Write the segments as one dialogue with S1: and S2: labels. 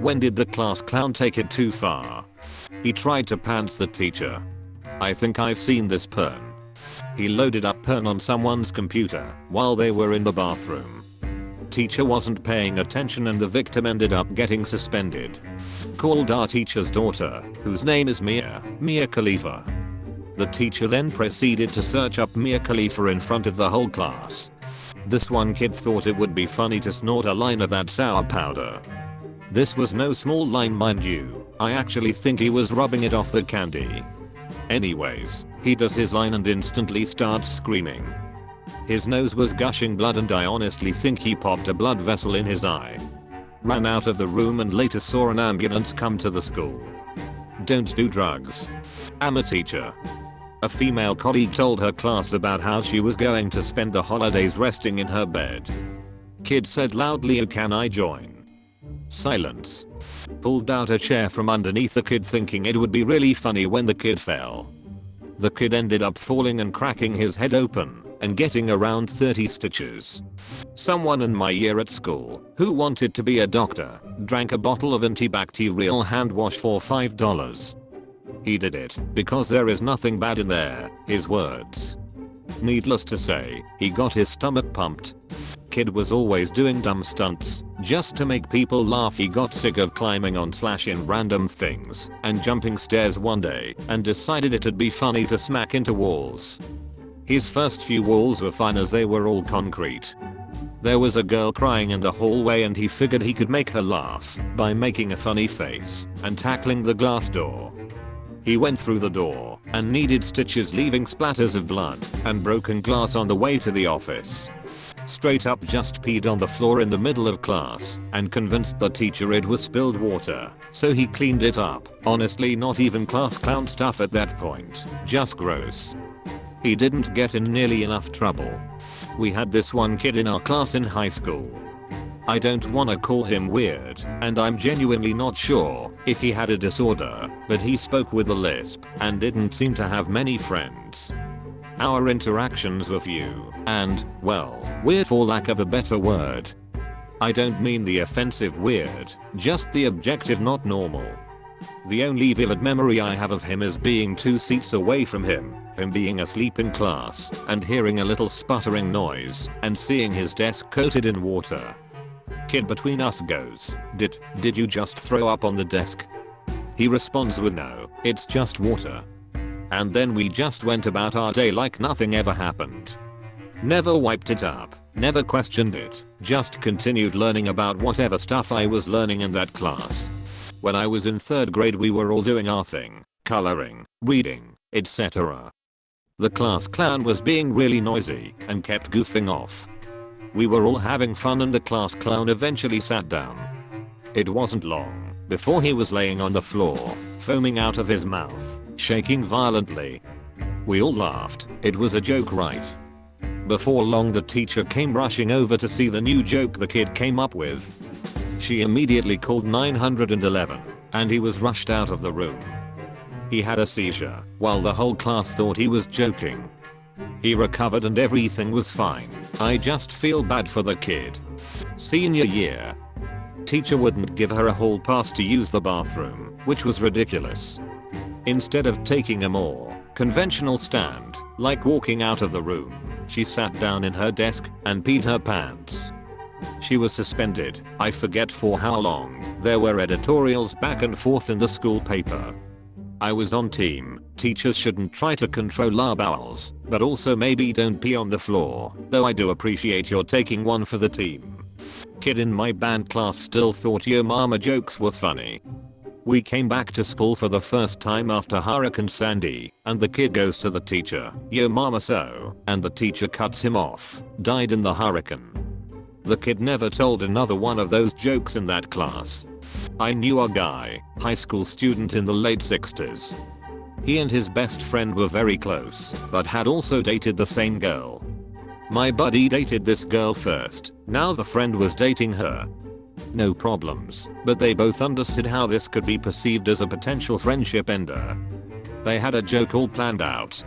S1: when did the class clown take it too far? He tried to pants the teacher. I think I've seen this porn. He loaded up porn on someone's computer while they were in the bathroom. Teacher wasn't paying attention and the victim ended up getting suspended. Called our teacher's daughter, whose name is Mia Khalifa. The teacher then proceeded to search up Mia Khalifa in front of the whole class. This one kid thought it would be funny to snort a line of that sour powder. This was no small line, mind you. I actually think he was rubbing it off the candy. Anyways, he does his line and instantly starts screaming. His nose was gushing blood and I honestly think he popped a blood vessel in his eye. Ran out of the room and later saw an ambulance come to the school. Don't do drugs. I'm a teacher. A female colleague told her class about how she was going to spend the holidays resting in her bed. Kid said loudly, "Oh, can I join?" Silence. Pulled out a chair from underneath the kid thinking it would be really funny when the kid fell. The kid ended up falling and cracking his head open and getting around 30 stitches. Someone in my year at school who wanted to be a doctor drank a bottle of antibacterial hand wash for $5. He did it because there is nothing bad in there, his words. Needless to say, he got his stomach pumped. Kid was always doing dumb stunts just to make people laugh. He got sick of climbing on / random things and jumping stairs one day and decided it'd be funny to smack into walls. His first few walls were fine as they were all concrete. There was a girl crying in the hallway and he figured he could make her laugh by making a funny face and tackling the glass door. He went through the door and needed stitches, leaving splatters of blood and broken glass on the way to the office. Straight up just peed on the floor in the middle of class and convinced the teacher it was spilled water, so he cleaned it up. Honestly, not even class clown stuff at that point, just gross. He didn't get in nearly enough trouble. We had this one kid in our class in high school. I don't wanna call him weird, and I'm genuinely not sure if he had a disorder, but he spoke with a lisp and didn't seem to have many friends. Our interactions were few and, well, weird for lack of a better word. I don't mean the offensive weird, just the objective not normal. The only vivid memory I have of him is being 2 seats away from him being asleep in class and hearing a little sputtering noise and seeing his desk coated in water. Kid between us goes, Did you just throw up on the desk?" He responds with, "No, it's just water." And then we just went about our day like nothing ever happened. Never wiped it up, never questioned it, just continued learning about whatever stuff I was learning in that class. When I was in 3rd grade we were all doing our thing, coloring, reading, etc. The class clown was being really noisy and kept goofing off. We were all having fun and the class clown eventually sat down. It wasn't long before he was laying on the floor, foaming out of his mouth, shaking violently. We all laughed, it was a joke, right? Before long the teacher came rushing over to see the new joke the kid came up with. She immediately called 911 and he was rushed out of the room. He had a seizure while the whole class thought he was joking. He recovered and everything was fine. I just feel bad for the kid. Senior year. Teacher wouldn't give her a hall pass to use the bathroom, which was ridiculous. Instead of taking a more conventional stand, like walking out of the room, she sat down in her desk and peed her pants. She was suspended, I forget for how long. There were editorials back and forth in the school paper. I was on team, teachers shouldn't try to control our bowels, but also maybe don't pee on the floor, though I do appreciate your taking one for the team. Kid in my band class still thought Yo Mama jokes were funny. We came back to school for the first time after Hurricane Sandy, and the kid goes to the teacher, "Yo Mama so," and the teacher cuts him off, "Died in the hurricane." The kid never told another one of those jokes in that class. I knew a guy, high school student in the late 60s. He and his best friend were very close, but had also dated the same girl. My buddy dated this girl first, now the friend was dating her. No problems, but they both understood how this could be perceived as a potential friendship ender. They had a joke all planned out.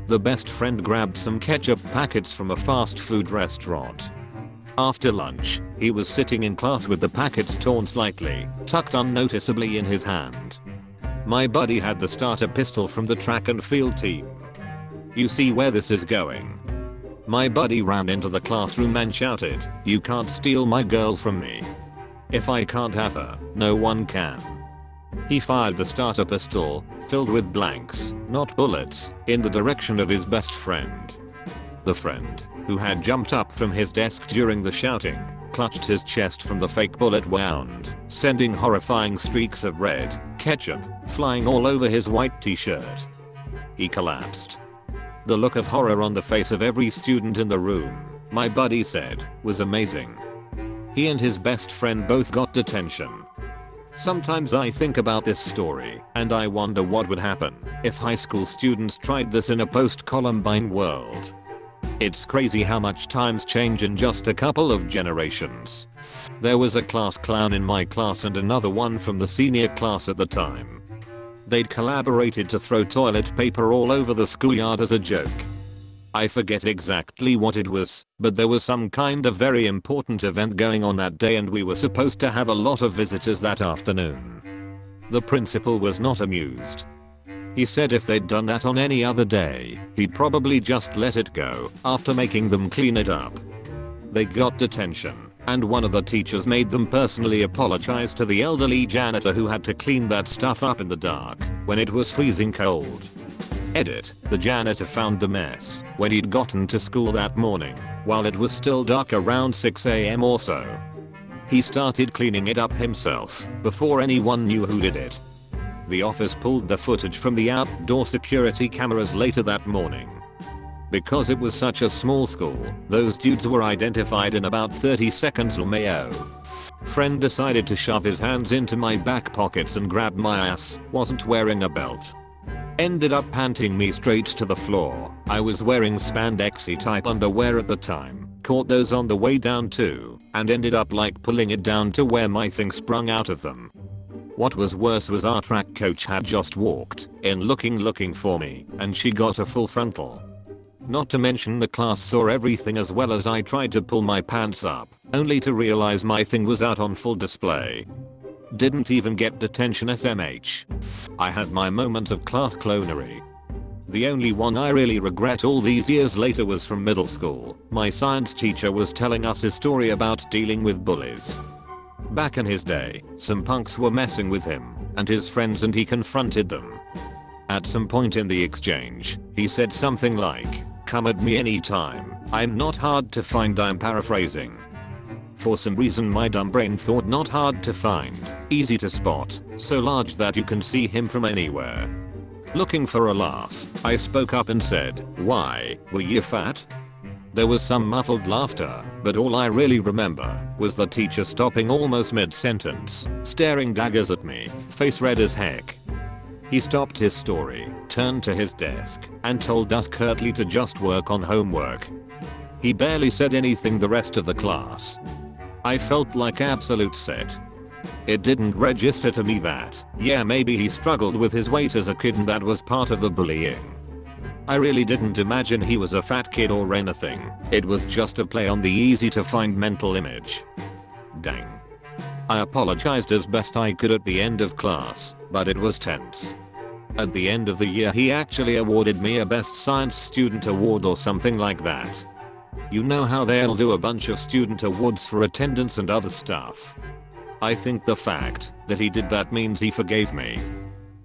S1: The best friend grabbed some ketchup packets from a fast food restaurant. After lunch, he was sitting in class with the packets torn slightly, tucked unnoticeably in his hand. My buddy had the starter pistol from the track and field team. You see where this is going? My buddy ran into the classroom and shouted, "You can't steal my girl from me. If I can't have her, no one can." He fired the starter pistol, filled with blanks, not bullets, in the direction of his best friend. The friend, who had jumped up from his desk during the shouting, clutched his chest from the fake bullet wound, sending horrifying streaks of red ketchup flying all over his white t-shirt. He collapsed. The look of horror on the face of every student in the room, my buddy said, was amazing. He and his best friend both got detention. Sometimes I think about this story, and I wonder what would happen if high school students tried this in a post-Columbine world. It's crazy how much times change in just a couple of generations. There was a class clown in my class and another one from the senior class at the time. They'd collaborated to throw toilet paper all over the schoolyard as a joke. I forget exactly what it was, but there was some kind of very important event going on that day and we were supposed to have a lot of visitors that afternoon. The principal was not amused. He said if they'd done that on any other day, he'd probably just let it go after making them clean it up. They got detention, and one of the teachers made them personally apologize to the elderly janitor who had to clean that stuff up in the dark when it was freezing cold. Edit, the janitor found the mess when he'd gotten to school that morning, while it was still dark around 6 AM or so. He started cleaning it up himself before anyone knew who did it. The office pulled the footage from the outdoor security cameras later that morning. Because it was such a small school, those dudes were identified in about 30 seconds. LMAO. Friend decided to shove his hands into my back pockets and grab my ass, wasn't wearing a belt. Ended up panting me straight to the floor. I was wearing spandexy type underwear at the time, caught those on the way down too, and ended up like pulling it down to where my thing sprung out of them. What was worse was our track coach had just walked in looking for me, and she got a full frontal. Not to mention the class saw everything as well as I tried to pull my pants up, only to realize my thing was out on full display. Didn't even get detention SMH. I had my moments of class clonery. The only one I really regret all these years later was from middle school. My science teacher was telling us his story about dealing with bullies. Back in his day, some punks were messing with him and his friends and he confronted them. At some point in the exchange, he said something like, "Come at me anytime, I'm not hard to find." I'm paraphrasing. For some reason my dumb brain thought not hard to find, easy to spot, so large that you can see him from anywhere. Looking for a laugh, I spoke up and said, "Why, were you fat?" There was some muffled laughter, but all I really remember was the teacher stopping almost mid-sentence, staring daggers at me, face red as heck. He stopped his story, turned to his desk, and told us curtly to just work on homework. He barely said anything the rest of the class. I felt like absolute set. It didn't register to me that, yeah, maybe he struggled with his weight as a kid and that was part of the bullying. I really didn't imagine he was a fat kid or anything. It was just a play on the easy to find mental image. Dang. I apologized as best I could at the end of class, but it was tense. At the end of the year he actually awarded me a Best Science Student Award or something like that. You know how they'll do a bunch of student awards for attendance and other stuff. I think the fact that he did that means he forgave me.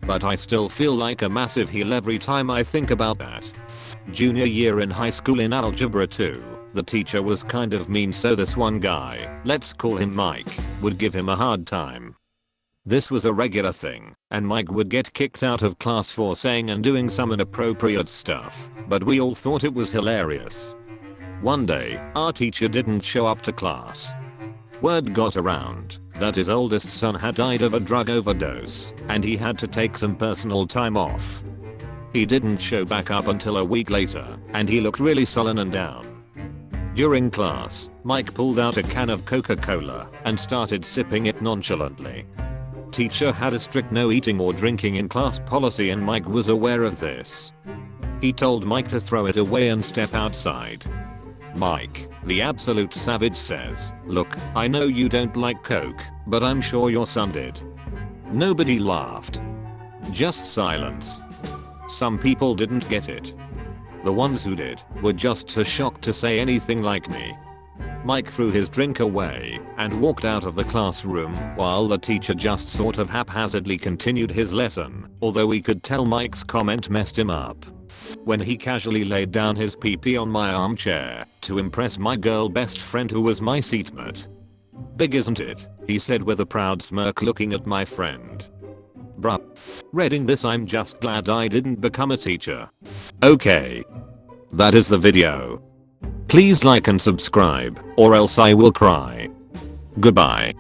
S1: But I still feel like a massive heel every time I think about that. Junior year in high school in Algebra 2, the teacher was kind of mean, so this one guy, let's call him Mike, would give him a hard time. This was a regular thing, and Mike would get kicked out of class for saying and doing some inappropriate stuff, but we all thought it was hilarious. One day, our teacher didn't show up to class. Word got around that his oldest son had died of a drug overdose, and he had to take some personal time off. He didn't show back up until a week later, and he looked really sullen and down. During class, Mike pulled out a can of Coca-Cola and started sipping it nonchalantly. Teacher had a strict no eating or drinking in class policy and Mike was aware of this. He told Mike to throw it away and step outside. Mike, the absolute savage, says, "Look, I know you don't like Coke, but I'm sure your son did." Nobody laughed. Just silence. Some people didn't get it. The ones who did were just too shocked to say anything like me. Mike threw his drink away and walked out of the classroom while the teacher just sort of haphazardly continued his lesson, although we could tell Mike's comment messed him up. When he casually laid down his pee-pee on my armchair to impress my girl best friend who was my seatmate. "Big, isn't it?" he said with a proud smirk, looking at my friend. Bruh. Reading this, I'm just glad I didn't become a teacher. Okay. That is the video. Please like and subscribe, or else I will cry. Goodbye.